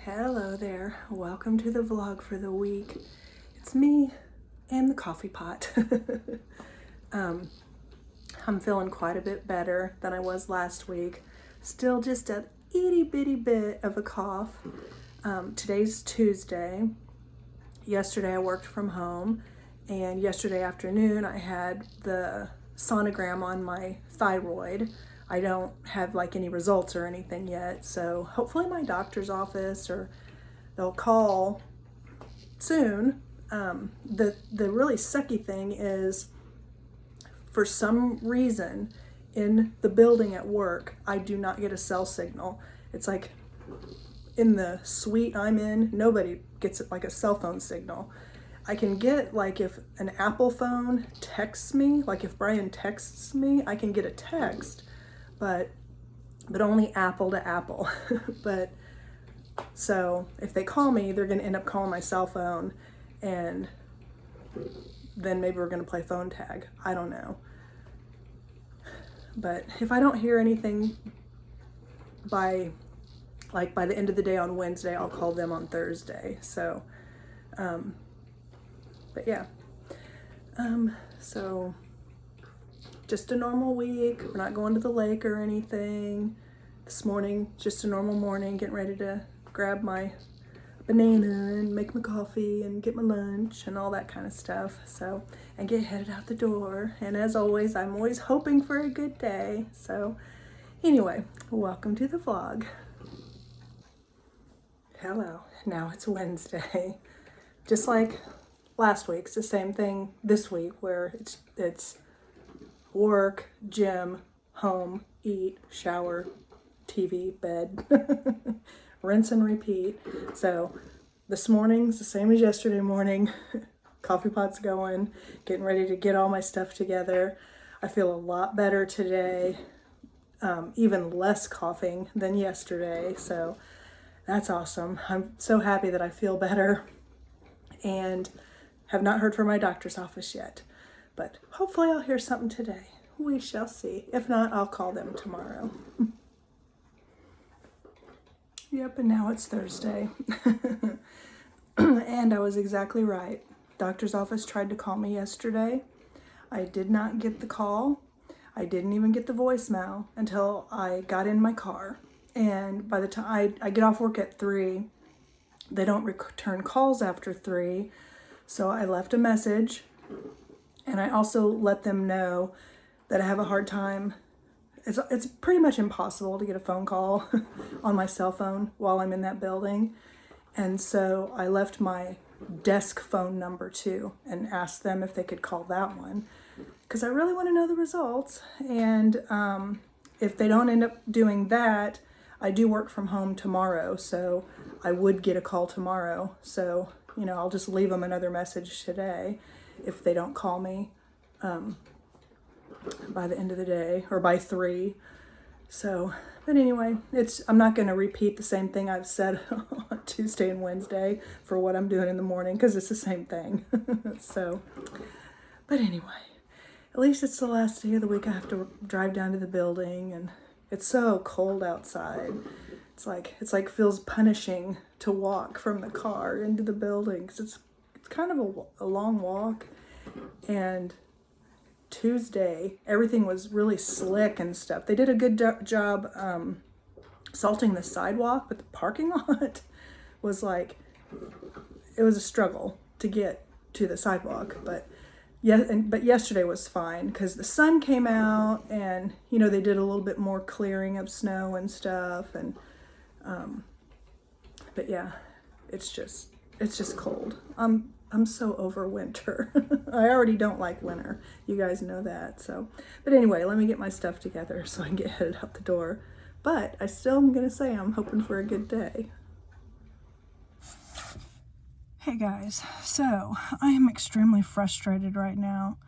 Hello there. Welcome to the vlog for the week. It's me and the coffee pot. I'm feeling quite a bit better than I was last week. Still just a itty bitty bit of a cough. Today's Tuesday. Yesterday I worked from home, and yesterday afternoon I had the sonogram on my thyroid. I don't have like any results or anything yet, so hopefully my doctor's office or they'll call soon. The really sucky thing is, for some reason in the building at work, I do not get a cell signal. It's like in the suite I'm in, nobody gets like a cell phone signal. I can get, like, if an Apple phone texts me, like if Brian texts me, I can get a text, but only Apple to Apple. But so if they call me, they're going to end up calling my cell phone, and then maybe we're going to play phone tag. I don't know. But if I don't hear anything by the end of the day on Wednesday, I'll call them on Thursday. So, but yeah. So just a normal week. We're not going to the lake or anything. This morning, just a normal morning, getting ready to grab my banana and make my coffee and get my lunch and all that kind of stuff. So, and get headed out the door. And as always, I'm always hoping for a good day. So anyway, welcome to the vlog. Hello. Now it's Wednesday. Just like last week, it's the same thing this week, where it's work, gym, home, eat, shower, TV, bed, rinse and repeat. So this morning's the same as yesterday morning. Coffee pot's going, getting ready to get all my stuff together. I feel a lot better today, even less coughing than yesterday. So that's awesome. I'm so happy that I feel better, and have not heard from my doctor's office yet. But hopefully I'll hear something today. We shall see. If not, I'll call them tomorrow. Yep, and now it's Thursday. And I was exactly right. Doctor's office tried to call me yesterday. I did not get the call. I didn't even get the voicemail until I got in my car. And by the time I get off work at 3, they don't return calls after 3. So I left a message, and I also let them know that I have a hard time. It's pretty much impossible to get a phone call on my cell phone while I'm in that building. And so I left my desk phone number too and asked them if they could call that one, because I really want to know the results. And if they don't end up doing that, I do work from home tomorrow, so I would get a call tomorrow. So, I'll just leave them another message today if they don't call me by the end of the day or by 3. So, but anyway, I'm not going to repeat the same thing I've said on Tuesday and Wednesday for what I'm doing in the morning, because it's the same thing. So, but anyway, at least it's the last day of the week. I have to drive down to the building, and it's so cold outside. It's like feels punishing to walk from the car into the building, because it's kind of a long walk. And Tuesday, everything was really slick and stuff. They did a good job salting the sidewalk, but the parking lot was it was a struggle to get to the sidewalk. But but yesterday was fine, because the sun came out, and they did a little bit more clearing of snow and stuff. And but yeah, it's just cold. I'm so over winter. I already don't like winter. You guys know that. So, but anyway, let me get my stuff together so I can get headed out the door. But I still am going to say I'm hoping for a good day. Hey guys, so I am extremely frustrated right now.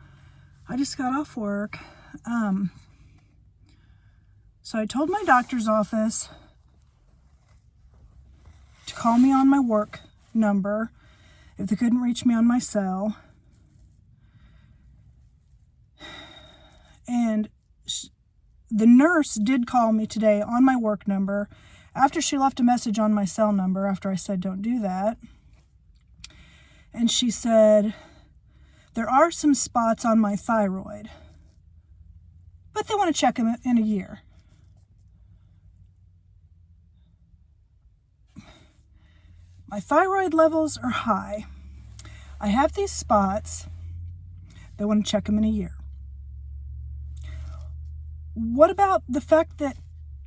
I just got off work. So I told my doctor's office to call me on my work number if they couldn't reach me on my cell. And the nurse did call me today on my work number after she left a message on my cell number, after I said don't do that, and she said, there are some spots on my thyroid, but they want to check them in a year. My thyroid levels are high. I have these spots. They want to check them in a year. What about the fact that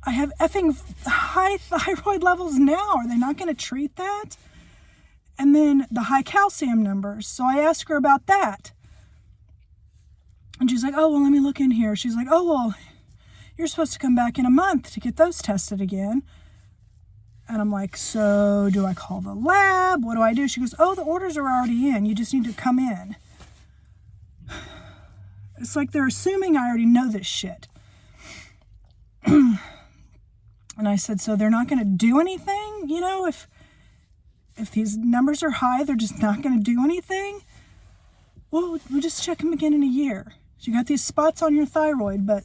I have effing high thyroid levels now? Are they not going to treat that? And then the high calcium numbers. So I asked her about that. And she's like, oh, well, let me look in here. She's like, oh, well, you're supposed to come back in a month to get those tested again. And I'm like, so do I call the lab? What do I do? She goes, oh, the orders are already in. You just need to come in. It's like they're assuming I already know this shit. And I said, so they're not going to do anything? You know, if these numbers are high, they're just not going to do anything? Well, we'll just check them again in a year. You got these spots on your thyroid, but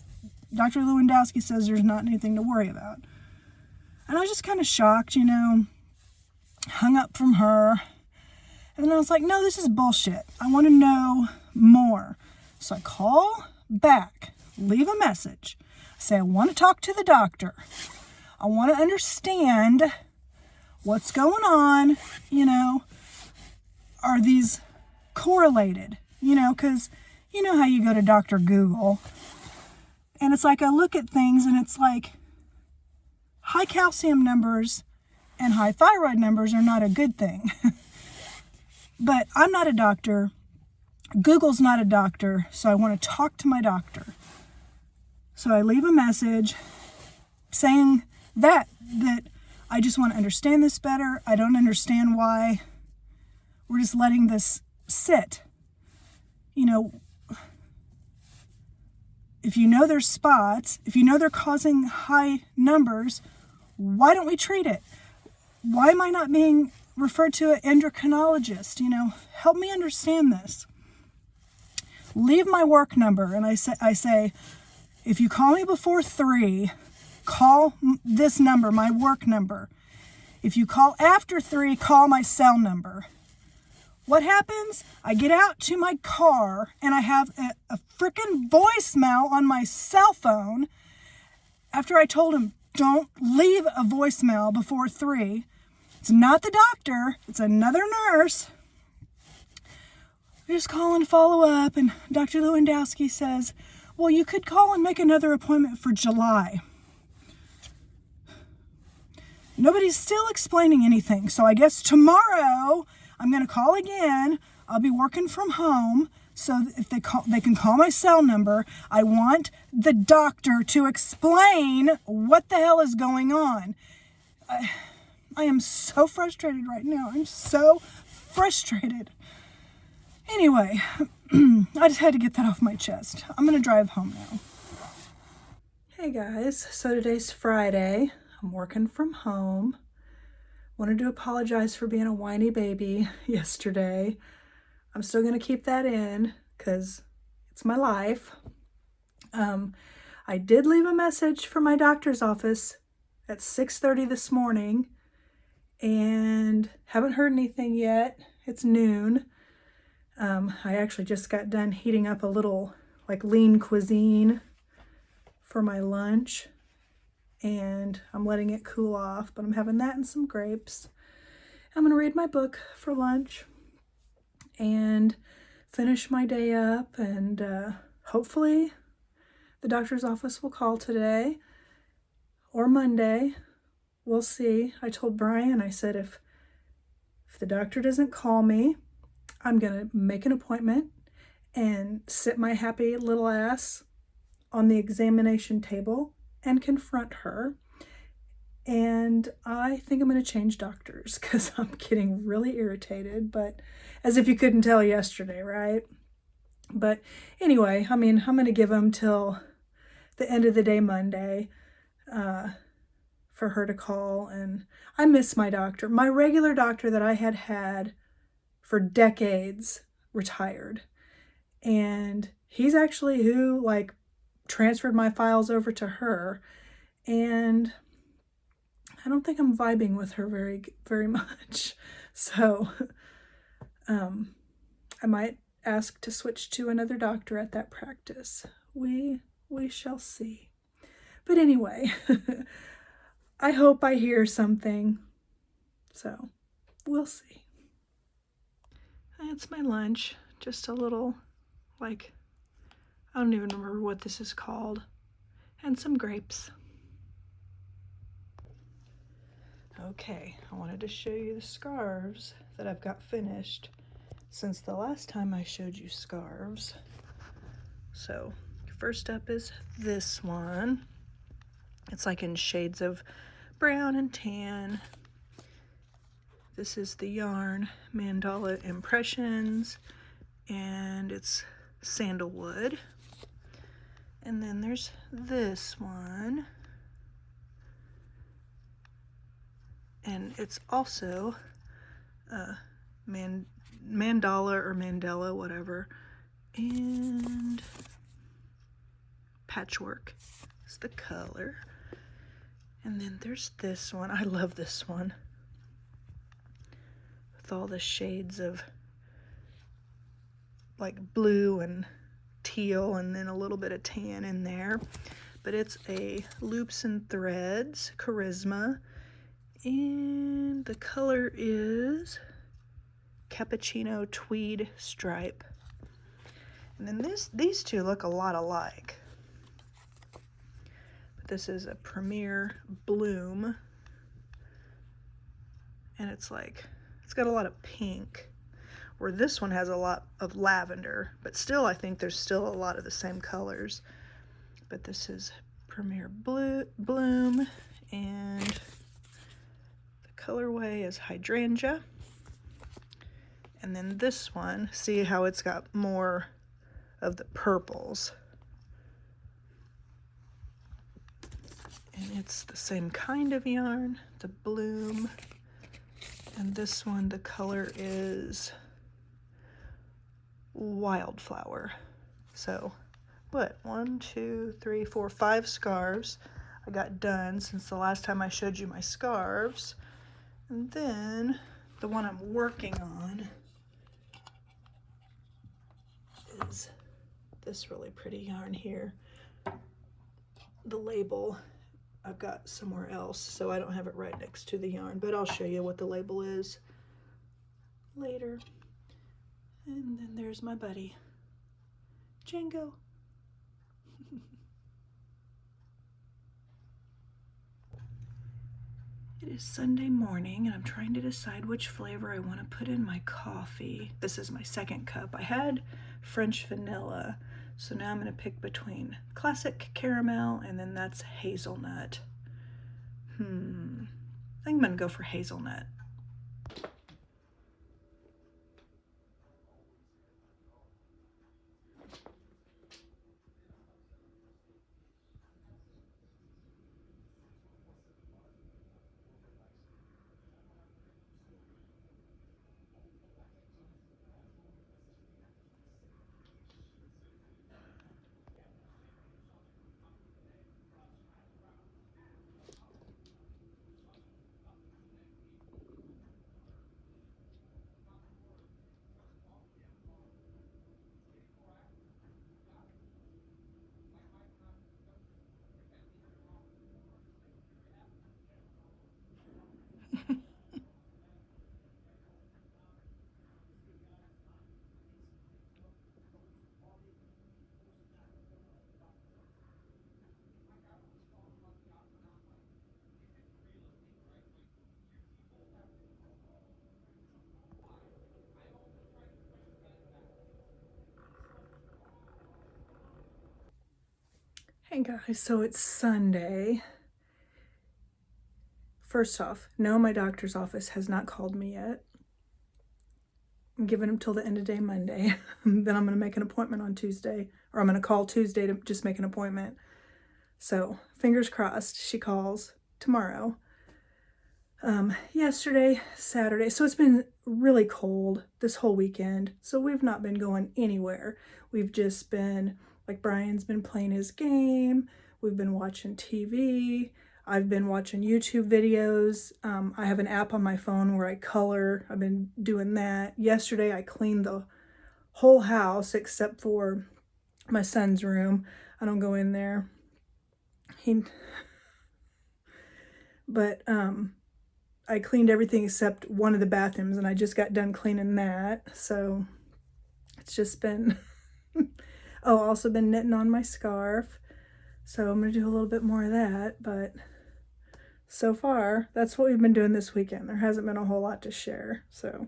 Dr. Lewandowski says there's not anything to worry about. And I was just kind of shocked, you know, hung up from her. And then I was like, no, this is bullshit. I want to know more. So I call back, leave a message. I say, I want to talk to the doctor. I want to understand what's going on, you know. Are these correlated? You know, because you know how you go to Dr. Google. And it's like I look at things and it's like, high calcium numbers and high thyroid numbers are not a good thing. But I'm not a doctor. Google's not a doctor, so I want to talk to my doctor. So I leave a message saying that I just want to understand this better. I don't understand why we're just letting this sit. You know, if you know there's spots, if you know they're causing high numbers, why don't we treat it? Why am I not being referred to an endocrinologist? You know, help me understand this. Leave my work number. And I say, if you call me before 3, call this number, my work number. If you call after 3, call my cell number. What happens? I get out to my car and I have a freaking voicemail on my cell phone after I told him, don't leave a voicemail before 3. It's not the doctor. It's another nurse. We just call and follow up, and Dr. Lewandowski says, well, you could call and make another appointment for July. Nobody's still explaining anything, so I guess tomorrow I'm going to call again. I'll be working from home, so if they can call my cell number. I want the doctor to explain what the hell is going on. I am so frustrated right now. I'm so frustrated. Anyway, I just had to get that off my chest. I'm going to drive home now. Hey guys, so today's Friday. I'm working from home. Wanted to apologize for being a whiny baby yesterday. I'm still going to keep that in because it's my life. I did leave a message for my doctor's office at 6:30 this morning and haven't heard anything yet. It's noon. I actually just got done heating up a little like lean cuisine for my lunch, and I'm letting it cool off, but I'm having that and some grapes. I'm going to read my book for lunch and finish my day up, and hopefully the doctor's office will call today or Monday. We'll see. I told Brian, I said, if the doctor doesn't call me, I'm going to make an appointment and sit my happy little ass on the examination table and confront her. And I think I'm going to change doctors because I'm getting really irritated, but as if you couldn't tell yesterday, right? But anyway, I mean, I'm going to give them till the end of the day Monday for her to call. And I miss my doctor. My regular doctor that I had for decades retired. And he's actually who transferred my files over to her. And I don't think I'm vibing with her very much. So I might ask to switch to another doctor at that practice. We shall see. But anyway, I hope I hear something. So we'll see. That's my lunch. Just a little, like, I don't even remember what this is called. And some grapes. Okay, I wanted to show you the scarves that I've got finished since the last time I showed you scarves. So first up is this one. It's like in shades of brown and tan. This is the yarn Mandala Impressions, and it's sandalwood. And then there's this one, and it's also mandala or mandala, whatever, and patchwork is the color. And then there's this one. I love this one with all the shades of like blue and teal and then a little bit of tan in there. But it's a Loops and Threads Charisma, and the color is Cappuccino Tweed Stripe. And then these two look a lot alike. But this is a Premier Bloom, and it's got a lot of pink, where this one has a lot of lavender, but still I think there's still a lot of the same colors. But this is Premier Bloom, and the colorway is Hydrangea. And then this one, see how it's got more of the purples. And it's the same kind of yarn, the Bloom. And this one, the color is Wildflower. So, what, 1, 2, 3, 4, 5 scarves I got done since the last time I showed you my scarves. And then the one I'm working on is this really pretty yarn here. The label I've got somewhere else, so I don't have it right next to the yarn, but I'll show you what the label is later. And then there's my buddy, Django. It is Sunday morning, and I'm trying to decide which flavor I want to put in my coffee. This is my second cup. I had French vanilla, so now I'm going to pick between classic caramel, and then that's hazelnut. I think I'm going to go for hazelnut. Hey guys, so it's Sunday. First off, no, my doctor's office has not called me yet. I'm giving them till the end of day Monday. Then I'm going to make an appointment on Tuesday, or I'm going to call Tuesday to just make an appointment. So fingers crossed she calls tomorrow. Yesterday, Saturday, so it's been really cold this whole weekend, so we've not been going anywhere. We've just been, like, Brian's been playing his game, we've been watching TV, I've been watching YouTube videos. I have an app on my phone where I color. I've been doing that. Yesterday I cleaned the whole house except for my son's room. I don't go in there. But I cleaned everything except one of the bathrooms, and I just got done cleaning that. So it's just been, oh, also been knitting on my scarf. So I'm going to do a little bit more of that, but so far, that's what we've been doing this weekend. There hasn't been a whole lot to share, so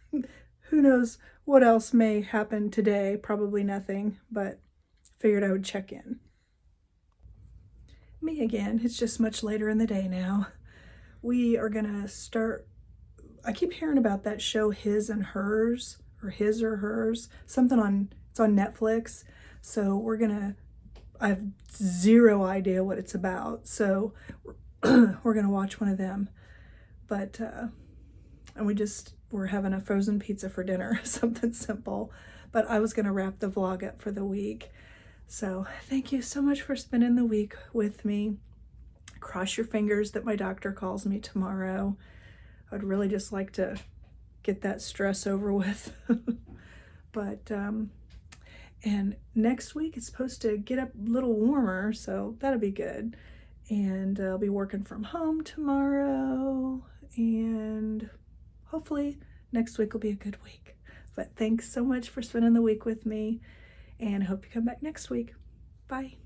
who knows what else may happen today. Probably nothing, but figured I would check in. Me again. It's just much later in the day now. We are gonna start, I keep hearing about that show His and Hers, or His or Hers, something it's on Netflix. So I have zero idea what it's about. So we're gonna watch one of them. But, and we're having a frozen pizza for dinner, something simple. But I was gonna wrap the vlog up for the week. So thank you so much for spending the week with me. Cross your fingers that my doctor calls me tomorrow. I'd really just like to get that stress over with. But, and next week it's supposed to get up a little warmer, so that'll be good. And I'll be working from home tomorrow, and hopefully next week will be a good week. But thanks so much for spending the week with me, and I hope you come back next week. Bye.